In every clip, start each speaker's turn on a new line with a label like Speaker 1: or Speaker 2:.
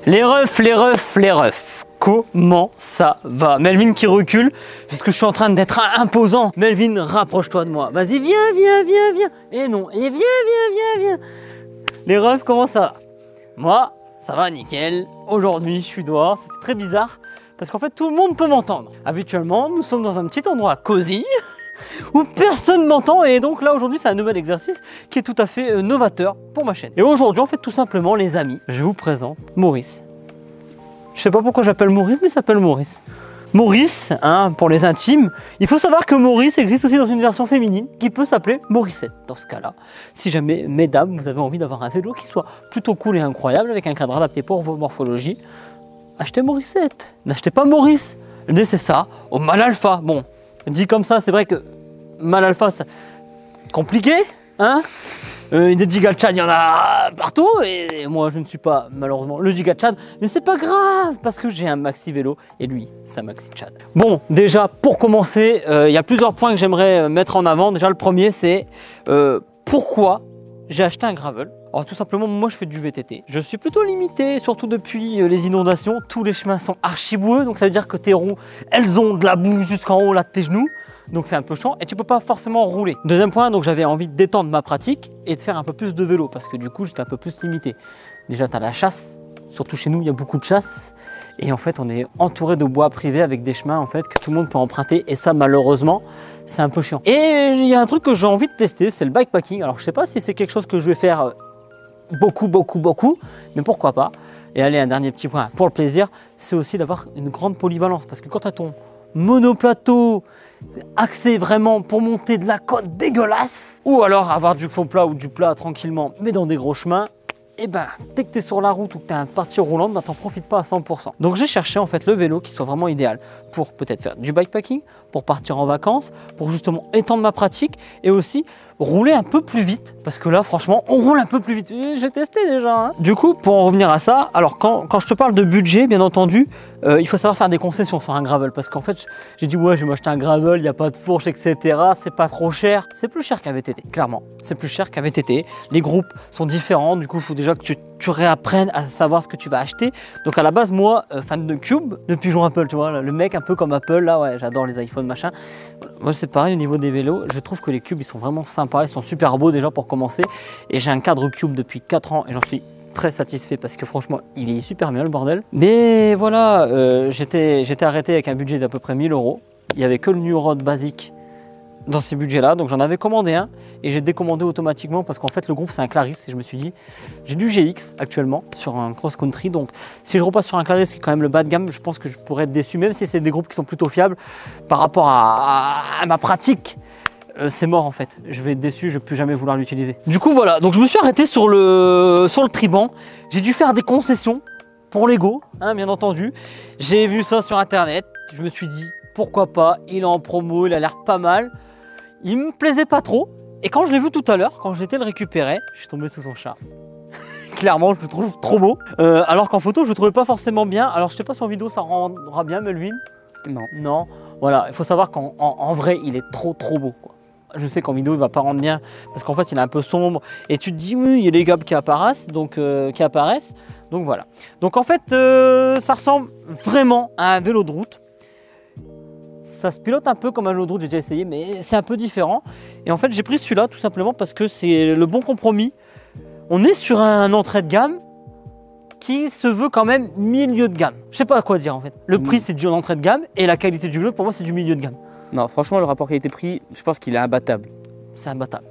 Speaker 1: Les refs, comment ça va? Melvin qui recule, parce que je suis en train d'être imposant. Melvin, rapproche-toi de moi. Vas-y, viens. Et non, et viens. Les refs, comment ça va? Moi, ça va nickel. Aujourd'hui, je suis dehors, ça fait très bizarre, parce qu'en fait, tout le monde peut m'entendre. Habituellement, nous sommes dans un petit endroit cosy, où personne m'entend, et donc là aujourd'hui c'est un nouvel exercice qui est tout à fait novateur pour ma chaîne. Et aujourd'hui en fait tout simplement les amis, je vous présente Maurice. Je sais pas pourquoi j'appelle Maurice, mais il s'appelle Maurice. Maurice, hein, pour les intimes, il faut savoir que Maurice existe aussi dans une version féminine qui peut s'appeler Mauricette. Dans ce cas-là, si jamais, mesdames, vous avez envie d'avoir un vélo qui soit plutôt cool et incroyable, avec un cadre adapté pour vos morphologies, achetez Mauricette, n'achetez pas Maurice. L'idée c'est ça, au mal alpha. Bon, dit comme ça, c'est vrai que mal alpha, c'est compliqué, hein. Des giga Chad, il y en a partout, et moi je ne suis pas malheureusement le giga Chad, mais c'est pas grave parce que j'ai un maxi vélo et lui, c'est un maxi Chad. Bon, déjà pour commencer, il y a plusieurs points que j'aimerais mettre en avant. Déjà le premier, c'est pourquoi j'ai acheté un gravel. Alors tout simplement, moi je fais du VTT. Je suis plutôt limité, surtout depuis les inondations. Tous les chemins sont archi boueux, donc ça veut dire que tes roues, elles ont de la boue jusqu'en haut là de tes genoux. Donc c'est un peu chiant et tu peux pas forcément rouler. Deuxième point, donc j'avais envie d'étendre ma pratique et de faire un peu plus de vélo parce que du coup j'étais un peu plus limité. Déjà tu as la chasse, surtout chez nous il y a beaucoup de chasse. Et en fait on est entouré de bois privés avec des chemins en fait que tout le monde peut emprunter et ça malheureusement c'est un peu chiant. Et il y a un truc que j'ai envie de tester, c'est le bikepacking. Alors je sais pas si c'est quelque chose que je vais faire beaucoup, mais pourquoi pas. Et allez, un dernier petit point pour le plaisir, c'est aussi d'avoir une grande polyvalence parce que quand tu as ton monoplateau axé vraiment pour monter de la côte dégueulasse, ou alors avoir du faux plat ou du plat tranquillement mais dans des gros chemins, et ben dès que tu es sur la route ou que tu as un partie roulante, ben, t'en profites pas à 100%. Donc j'ai cherché en fait le vélo qui soit vraiment idéal pour peut-être faire du bikepacking, pour partir en vacances, pour justement étendre ma pratique et aussi rouler un peu plus vite, parce que là franchement on roule un peu plus vite. J'ai testé déjà, hein. Du coup pour en revenir à ça, alors quand je te parle de budget, bien entendu, il faut savoir faire des concessions sur un gravel, parce qu'en fait j'ai dit ouais je vais m'acheter un gravel, il n'y a pas de fourche etc, c'est pas trop cher. C'est plus cher qu'un VTT, clairement, c'est plus cher qu'un VTT. Les groupes sont différents, du coup il faut déjà que tu réapprennes à savoir ce que tu vas acheter. Donc à la base moi, fan de Cube, de pigeon Apple, tu vois, là, le mec un peu comme Apple, là ouais j'adore les iPhones machin. Moi c'est pareil au niveau des vélos, je trouve que les Cubes ils sont vraiment sympas, ils sont super beaux déjà pour commencer. Et j'ai un cadre Cube depuis 4 ans et j'en suis très satisfait parce que franchement il est super bien le bordel. Mais voilà, j'étais arrêté avec un budget d'à peu près 1000 €. Il n'y avait que le New Road basique dans ces budgets là, donc j'en avais commandé un et j'ai décommandé automatiquement parce qu'en fait le groupe c'est un Clarisse et je me suis dit j'ai du GX actuellement sur un cross country, donc si je repasse sur un Clarisse qui est quand même le bas de gamme, je pense que je pourrais être déçu même si c'est des groupes qui sont plutôt fiables par rapport à ma pratique. C'est mort en fait, je vais être déçu, je ne vais plus jamais vouloir l'utiliser. Du coup voilà, donc je me suis arrêté sur le Triban. J'ai dû faire des concessions pour l'ego, hein, bien entendu. J'ai vu ça sur internet, je me suis dit pourquoi pas, il est en promo, il a l'air pas mal. Il me plaisait pas trop, et quand je l'ai vu tout à l'heure, quand j'étais le récupérer, je suis tombé sous son charme. Clairement, je le trouve trop beau, alors qu'en photo, je le trouvais pas forcément bien. Alors, je sais pas si en vidéo ça rendra bien, Melvin. Non. Voilà, il faut savoir qu'en vrai, il est trop beau, quoi. Je sais qu'en vidéo, il va pas rendre bien, parce qu'en fait, il est un peu sombre, et tu te dis, oui, il y a les gaps qui apparaissent, donc voilà. Donc en fait, ça ressemble vraiment à un vélo de route. Ça se pilote un peu comme un vélo de route, j'ai déjà essayé, mais c'est un peu différent. Et en fait, j'ai pris celui-là tout simplement parce que c'est le bon compromis. On est sur un entrée de gamme qui se veut quand même milieu de gamme. Je sais pas à quoi dire en fait. Le prix, c'est du entrée de gamme et la qualité du vélo, pour moi, c'est du milieu de gamme.
Speaker 2: Non, franchement, le rapport qualité-prix, je pense qu'il est imbattable.
Speaker 1: C'est imbattable.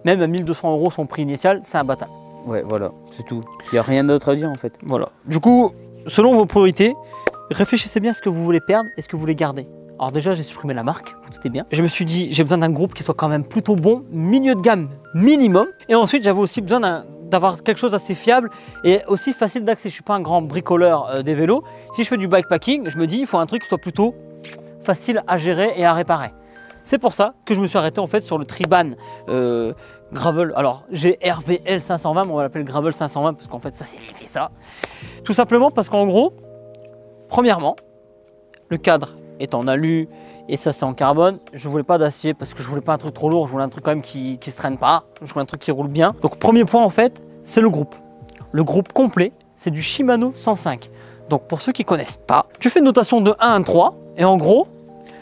Speaker 1: Même à 1200 € son prix initial, c'est imbattable. Ouais,
Speaker 2: voilà, c'est tout. Il n'y a rien d'autre à dire en fait.
Speaker 1: Voilà. Du coup, selon vos priorités, réfléchissez bien à ce que vous voulez perdre et ce que vous voulez garder. Alors déjà, j'ai supprimé la marque, vous doutez bien. Je me suis dit, j'ai besoin d'un groupe qui soit quand même plutôt bon, milieu de gamme minimum. Et ensuite, j'avais aussi besoin d'avoir quelque chose d'assez fiable et aussi facile d'accès. Je ne suis pas un grand bricoleur des vélos. Si je fais du bikepacking, je me dis, il faut un truc qui soit plutôt facile à gérer et à réparer. C'est pour ça que je me suis arrêté en fait sur le Triban Gravel. Alors, j'ai RVL 520, mais on va l'appeler le Gravel 520 parce qu'en fait, ça signifie ça. Tout simplement parce qu'en gros, premièrement, le cadre est en alu et ça c'est en carbone. Je voulais pas d'acier parce que je voulais pas un truc trop lourd, je voulais un truc quand même qui se traîne pas, je voulais un truc qui roule bien. Donc premier point en fait, c'est le groupe complet c'est du Shimano 105. Donc pour ceux qui ne connaissent pas, tu fais une notation de 1 à 3 et en gros,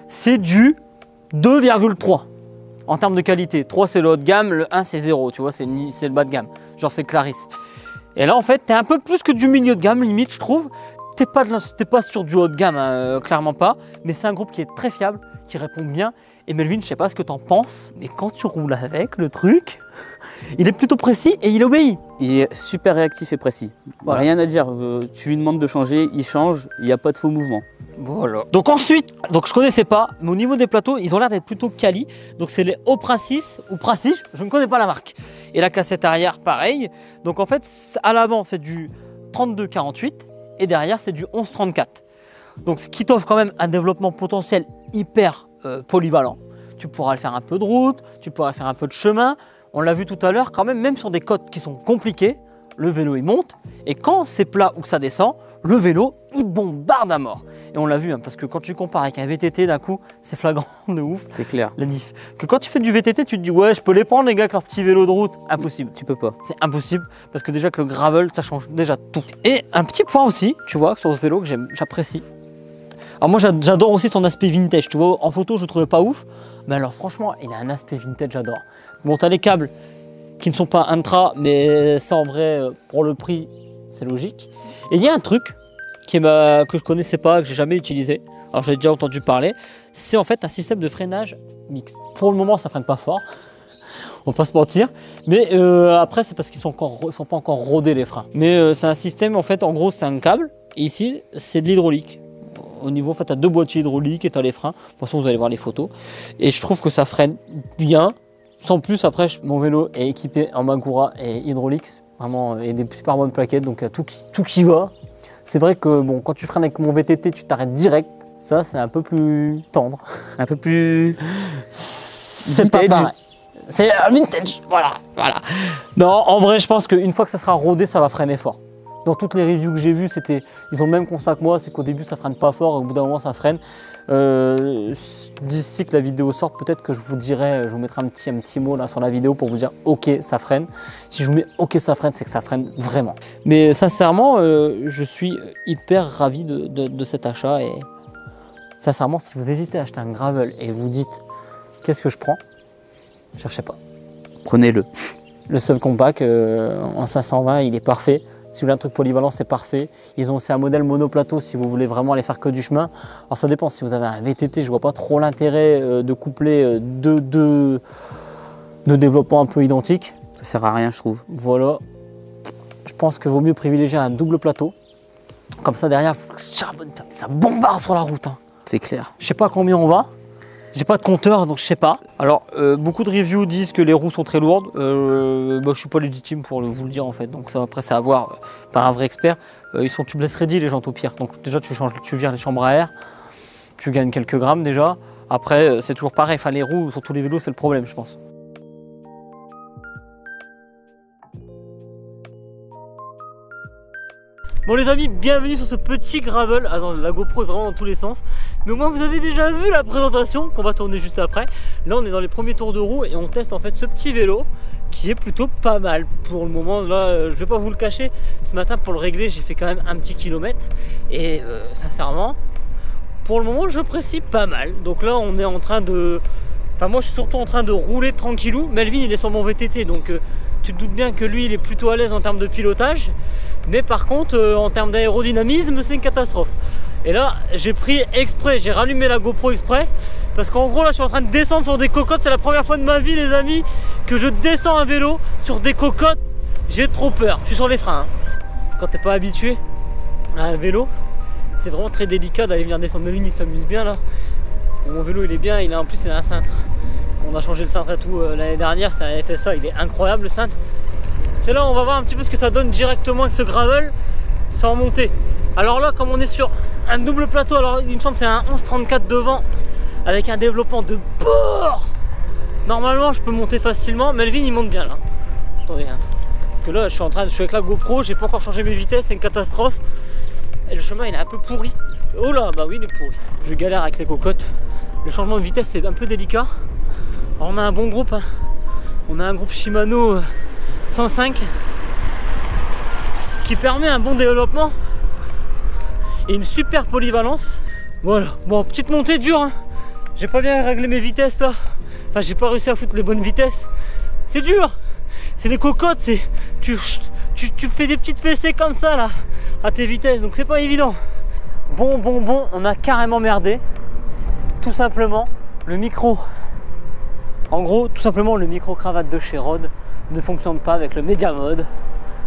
Speaker 1: c'est du 2,3 en termes de qualité. 3 c'est le haut de gamme, le 1 c'est 0, tu vois, c'est le bas de gamme. Genre c'est Clarisse. Et là en fait, tu es un peu plus que du milieu de gamme limite, je trouve. T'es pas sur du haut de gamme, hein, clairement pas. Mais c'est un groupe qui est très fiable, qui répond bien. Et Melvin, je sais pas ce que t'en penses, mais quand tu roules avec le truc, il est plutôt précis et il obéit.
Speaker 2: Il est super réactif et précis.
Speaker 1: Voilà.
Speaker 2: Rien à dire, tu lui demandes de changer, il change, il n'y a pas de faux mouvements.
Speaker 1: Voilà. Donc ensuite, je connaissais pas, mais au niveau des plateaux, ils ont l'air d'être plutôt quali. Donc c'est les Opra 6 ou Prasis, je ne connais pas la marque. Et la cassette arrière, pareil. Donc en fait, à l'avant, c'est du 32-48 et derrière, c'est du 11-34. Donc ce qui t'offre quand même un développement potentiel hyper polyvalent. Tu pourras le faire un peu de route, tu pourras faire un peu de chemin. On l'a vu tout à l'heure, quand même sur des côtes qui sont compliquées, le vélo il monte. Et quand c'est plat ou que ça descend, le vélo il bombarde à mort. Et on l'a vu, hein, parce que quand tu compares avec un VTT d'un coup, c'est flagrant de ouf.
Speaker 2: C'est clair.
Speaker 1: La diff. Que quand tu fais du VTT, tu te dis ouais, je peux les prendre les gars avec leur petit vélo de route. Impossible.
Speaker 2: Tu peux pas.
Speaker 1: C'est impossible parce que déjà que le gravel, ça change déjà tout. Et un petit point aussi, tu vois, sur ce vélo que j'apprécie. Alors moi j'adore aussi son aspect vintage, tu vois, en photo je le trouvais pas ouf, mais alors franchement il a un aspect vintage, j'adore. Bon, t'as les câbles qui ne sont pas intra, mais ça en vrai pour le prix c'est logique. Et il y a un truc que je connaissais pas, que j'ai jamais utilisé, alors j'ai déjà entendu parler, c'est en fait un système de freinage mixte. Pour le moment ça freine pas fort, on va pas se mentir, mais après c'est parce qu'ils sont pas encore rodés les freins. Mais c'est un système en fait, en gros c'est un câble, et ici c'est de l'hydraulique. Au niveau, en fait, tu as deux boîtiers hydrauliques et tu as les freins. De toute façon, vous allez voir les photos. Et je trouve que ça freine bien. Sans plus, après, mon vélo est équipé en Magura et hydraulique. Vraiment, et des super bonnes plaquettes. Donc, tout qui va. C'est vrai que bon, quand tu freines avec mon VTT, tu t'arrêtes direct. Ça, c'est un peu plus tendre.
Speaker 2: Un peu plus...
Speaker 1: C'est pas pareil. C'est vintage. Voilà. Non, en vrai, je pense qu'une fois que ça sera rodé, ça va freiner fort. Dans toutes les reviews que j'ai vues, ils ont le même constat que moi, c'est qu'au début ça freine pas fort et au bout d'un moment ça freine. D'ici que la vidéo sorte, peut-être que je vous mettrai un petit mot là sur la vidéo pour vous dire ok ça freine. Si je vous mets ok ça freine, c'est que ça freine vraiment. Mais sincèrement, je suis hyper ravi de cet achat et sincèrement si vous hésitez à acheter un gravel et vous dites qu'est-ce que je prends, cherchez pas.
Speaker 2: Prenez-le.
Speaker 1: Le subcompact en 520 il est parfait. Si vous voulez un truc polyvalent, c'est parfait. Ils ont aussi un modèle monoplateau si vous voulez vraiment aller faire que du chemin. Alors ça dépend, si vous avez un VTT, je vois pas trop l'intérêt de coupler deux développements un peu identiques.
Speaker 2: Ça sert à rien, je trouve.
Speaker 1: Voilà. Je pense qu'il vaut mieux privilégier un double plateau. Comme ça derrière, vous charbonnez, ça bombarde sur la route. Hein.
Speaker 2: C'est clair.
Speaker 1: Je sais pas combien on va. J'ai pas de compteur donc je sais pas. Alors beaucoup de reviews disent que les roues sont très lourdes. Je suis pas légitime pour vous le dire en fait. Donc ça après c'est à voir par un vrai expert. Ils sont tubeless ready les jantes au pire. Donc déjà tu vires les chambres à air. Tu gagnes quelques grammes déjà. Après c'est toujours pareil. Enfin les roues sur tous les vélos c'est le problème je pense. Bon les amis, bienvenue sur ce petit gravel. Attends, la GoPro est vraiment dans tous les sens. Mais au moins vous avez déjà vu la présentation qu'on va tourner juste après. Là on est dans les premiers tours de roue et on teste en fait ce petit vélo qui est plutôt pas mal pour le moment. Là je vais pas vous le cacher, ce matin pour le régler j'ai fait quand même un petit kilomètre. Et sincèrement, pour le moment j'apprécie pas mal. Donc là on est en train de... Enfin moi je suis surtout en train de rouler tranquillou. Melvin il est sur mon VTT donc tu te doutes bien que lui il est plutôt à l'aise en termes de pilotage. Mais par contre en termes d'aérodynamisme c'est une catastrophe. Et là j'ai pris exprès, j'ai rallumé la GoPro exprès parce qu'en gros là je suis en train de descendre sur des cocottes. C'est la première fois de ma vie les amis que je descends un vélo sur des cocottes. J'ai trop peur, je suis sur les freins hein. Quand t'es pas habitué à un vélo c'est vraiment très délicat d'aller venir descendre. Melvin il s'amuse bien là. Mon vélo il est bien, en plus il a un cintre. On a changé le cintre et tout l'année dernière, c'était un FSA, il est incroyable le cintre. C'est là on va voir un petit peu ce que ça donne directement avec ce gravel sans montée. Alors là comme on est sur un double plateau, alors il me semble que c'est un 11-34 devant avec un développement de bord. Normalement je peux monter facilement, Melvin il monte bien là. Attendez hein. Parce que là je suis avec la GoPro, j'ai pas encore changé mes vitesses, c'est une catastrophe. Et le chemin il est un peu pourri. Oh là bah oui il est pourri. Je galère avec les cocottes. Le changement de vitesse c'est un peu délicat. Alors on a un bon groupe hein. On a un groupe Shimano 105. qui permet un bon développement et une super polyvalence. Voilà, bon, petite montée dure, hein. J'ai pas bien réglé mes vitesses là. Enfin, j'ai pas réussi à foutre les bonnes vitesses. C'est dur, c'est des cocottes, c'est tu fais des petites fessées comme ça là à tes vitesses, donc c'est pas évident. Bon, on a carrément merdé. Tout simplement, le micro. En gros, tout simplement, le micro cravate de chez Rode ne fonctionne pas avec le Media Mode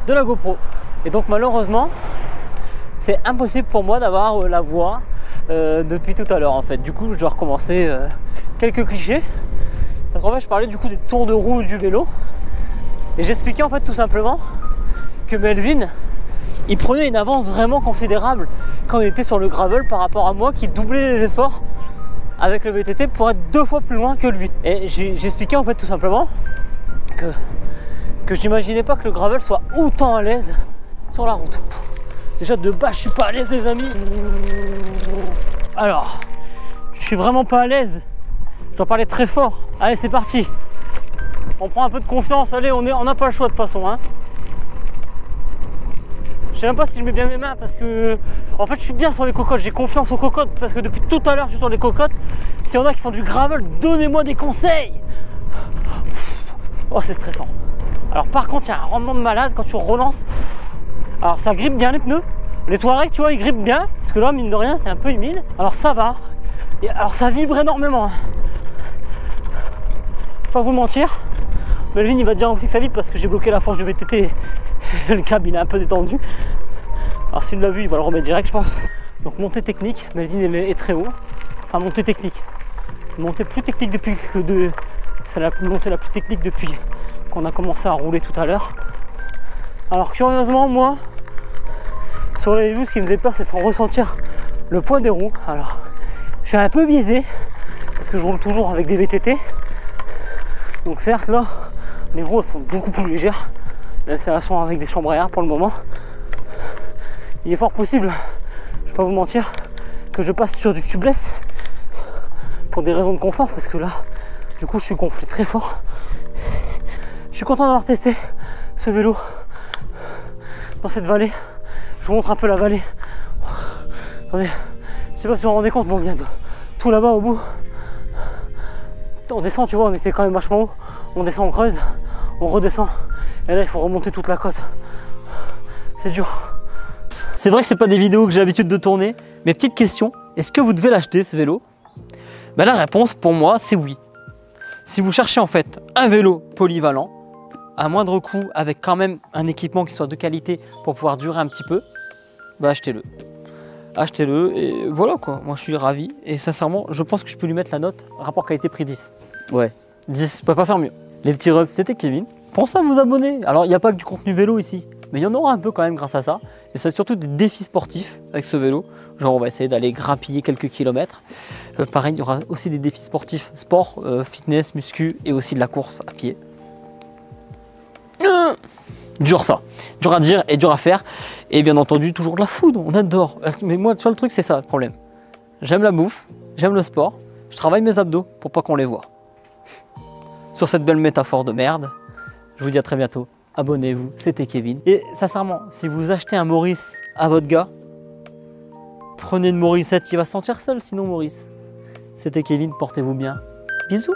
Speaker 1: de la GoPro. Et donc malheureusement, c'est impossible pour moi d'avoir la voix depuis tout à l'heure en fait. Du coup, je dois recommencer quelques clichés. Parce qu'en fait, je parlais du coup des tours de roue du vélo. Et j'expliquais en fait tout simplement que Melvin, il prenait une avance vraiment considérable quand il était sur le gravel par rapport à moi qui doublait les efforts avec le VTT pour être 2 fois plus loin que lui. Et j'expliquais en fait tout simplement que je n'imaginais pas que le gravel soit autant à l'aise sur la route. Déjà de base, je suis pas à l'aise les amis. Alors, je suis vraiment pas à l'aise. Je dois parler très fort. Allez, c'est parti. On prend un peu de confiance. Allez, on n'a pas le choix de toute façon, hein. Je sais même pas si je mets bien mes mains parce que en fait je suis bien sur les cocottes, j'ai confiance aux cocottes parce que depuis tout à l'heure je suis sur les cocottes. S'il y en a qui font du gravel, donnez-moi des conseils. Oh, c'est stressant. Alors par contre il y a un rendement de malade quand tu relances. Alors ça grippe bien les pneus. Les Touareg tu vois ils grippent bien parce que là mine de rien c'est un peu humide. Alors ça va. Et alors ça vibre énormément. Faut pas vous mentir. Melvin il va dire aussi que ça vibre parce que j'ai bloqué la forge de VTT. Le câble il est un peu détendu. Alors s'il l'a vu il va le remettre direct je pense. Donc montée technique, Melvin est très haut. Enfin montée technique. Montée plus technique depuis que de. C'est la montée la plus technique depuis qu'on a commencé à rouler tout à l'heure. Alors curieusement moi sur les roues ce qui me faisait peur c'est de ressentir le poids des roues. Alors je suis un peu biaisé parce que je roule toujours avec des VTT. Donc certes là les roues sont beaucoup plus légères. Même si elles sont avec des chambres à air pour le moment. Il est fort possible, je vais pas vous mentir, que je passe sur du tubeless pour des raisons de confort parce que là, du coup, je suis gonflé très fort. Je suis content d'avoir testé ce vélo dans cette vallée. Je vous montre un peu la vallée. Attendez, je sais pas si vous vous rendez compte, mais on vient de tout là-bas au bout. On descend, tu vois, on était quand même vachement haut. On descend, on creuse, on redescend. Et là, il faut remonter toute la côte. C'est dur. C'est vrai que c'est pas des vidéos que j'ai l'habitude de tourner, mais petite question, est-ce que vous devez l'acheter ce vélo? Ben, la réponse pour moi, c'est oui. Si vous cherchez en fait un vélo polyvalent, à moindre coût, avec quand même un équipement qui soit de qualité pour pouvoir durer un petit peu, ben achetez-le. Achetez-le et voilà quoi, moi je suis ravi et sincèrement, je pense que je peux lui mettre la note rapport qualité-prix 10. Ouais, 10, je peux pas faire mieux. Les petits refs, c'était Kevin. Pensez à vous abonner. Alors, il n'y a pas que du contenu vélo ici, mais il y en aura un peu quand même grâce à ça. Et c'est surtout des défis sportifs avec ce vélo. Genre, on va essayer d'aller grappiller quelques kilomètres. Pareil, il y aura aussi des défis sportifs, sport, fitness, muscu et aussi de la course à pied. Dur ça, dur à dire et dur à faire. Et bien entendu, toujours de la food, on adore. Mais moi, tu vois, le truc, c'est ça le problème. J'aime la bouffe, j'aime le sport, je travaille mes abdos pour pas qu'on les voit. Sur cette belle métaphore de merde, je vous dis à très bientôt. Abonnez-vous, c'était Kevin. Et sincèrement, si vous achetez un Maurice à votre gars, prenez une Morissette, il va se sentir seul sinon Maurice. C'était Kevin, portez-vous bien. Bisous.